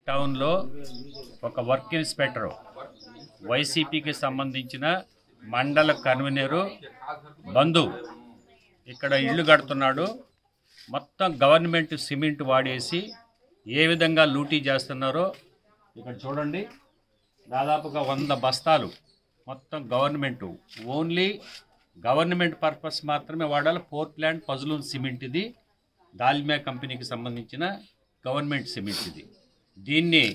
టౌన్లో ఒక work inspector వైసీపీకి సంబంధించిన మండల కన్వీనరు బంధు ఇక్కడ ఇల్లు కడుతున్నాడు. మొత్తం గవర్నమెంట్ సిమెంట్ వాడేసి ఏ విధంగా లూటీ చేస్తున్నారో ఇక్కడ చూడండి. దాదాపుగా 100 బస్తాలు మొత్తం గవర్నమెంట్, ఓన్లీ గవర్నమెంట్ పర్పస్ మాత్రమే వాడాలి. పోర్ట్లాండ్ పజలూన్ సిమెంట్, ఇది దాల్మియా కంపెనీకి సంబంధించిన గవర్నమెంట్ సిమెంట్. ఇది దీన్ని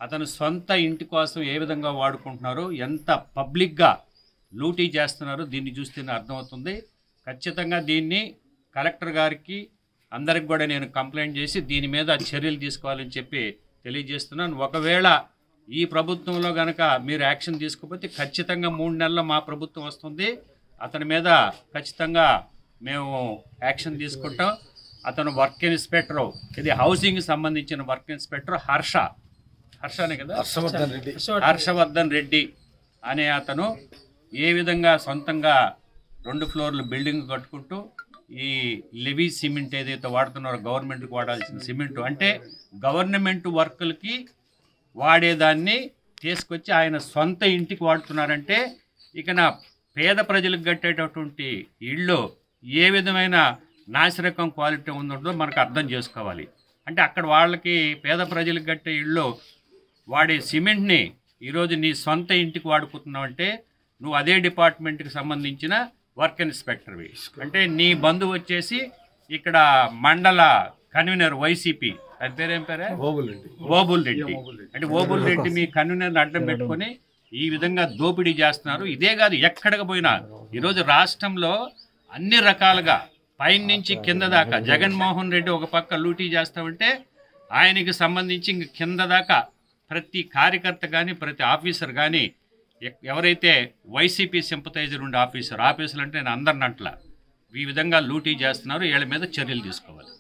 అతను సొంత ఇంటి కోసం ఏ విధంగా వాడుకుంటున్నారో, ఎంత పబ్లిక్గా లూటీ చేస్తున్నారో దీన్ని చూస్తేనే అర్థమవుతుంది. ఖచ్చితంగా దీన్ని కలెక్టర్ గారికి అందరికి కూడా నేను కంప్లైంట్ చేసి దీని మీద చర్యలు తీసుకోవాలని చెప్పి తెలియజేస్తున్నాను. ఒకవేళ ఈ ప్రభుత్వంలో కనుక మీరు యాక్షన్ తీసుకోకపోతే ఖచ్చితంగా 3 నెలల్లో మా ప్రభుత్వం వస్తుంది. అతని మీద ఖచ్చితంగా మేము యాక్షన్ తీసుకుంటాం. అతను వర్క్ ఇన్స్పెక్టర్, ఇది హౌసింగ్కి సంబంధించిన వర్క్ ఇన్స్పెక్టర్ హర్షనే కదా, హర్షవర్ధన్ రెడ్డి అనే అతను ఏ విధంగా సొంతంగా 2 ఫ్లోర్లు బిల్డింగ్ కట్టుకుంటూ ఈ లెవీ సిమెంట్ ఏదైతే వాడుతున్నారో గవర్నమెంట్కి వాడాల్సిన సిమెంట్, అంటే గవర్నమెంట్ వర్కులకి వాడేదాన్ని తీసుకొచ్చి ఆయన సొంత ఇంటికి వాడుతున్నారంటే ఇక నా పేద ప్రజలకు కట్టేటటువంటి ఇళ్ళు ఏ విధమైన నాసిరకం క్వాలిటీ ఉందో మనకు అర్థం చేసుకోవాలి. అంటే అక్కడ వాళ్ళకి పేద ప్రజలకు కట్టే ఇళ్ళు వాడే సిమెంట్ని ఈరోజు నీ సొంత ఇంటికి వాడుకుంటున్నావు అంటే నువ్వు అదే డిపార్ట్మెంట్కి సంబంధించిన వర్క్ ఇన్స్పెక్టర్వి. అంటే నీ బంధువు వచ్చేసి ఇక్కడ మండల కన్వీనర్ వైసీపీ, అది పేరేం పేరే, ఓబుల్ రెడ్డి. అంటే ఓబుల్ రెడ్డి మీ కన్వీనర్ని అడ్డం పెట్టుకొని ఈ విధంగా దోపిడీ చేస్తున్నారు. ఇదే కాదు, ఎక్కడికి పోయినా ఈరోజు రాష్ట్రంలో అన్ని రకాలుగా పైన నుంచి కింద దాకా జగన్మోహన్ రెడ్డి ఒక పక్క లూటీ చేస్తామంటే ఆయనకి సంబంధించి ఇంక కింద దాకా ప్రతి కార్యకర్త కానీ ప్రతి ఆఫీసర్ కానీ ఎవరైతే వైసీపీ సింపథైజర్ ఉండే ఆఫీసర్లు అంటే నేను అందరిని అంటలా ఈ విధంగా లూటీ చేస్తున్నారు. వీళ్ళ మీద చర్యలు తీసుకోవాలి.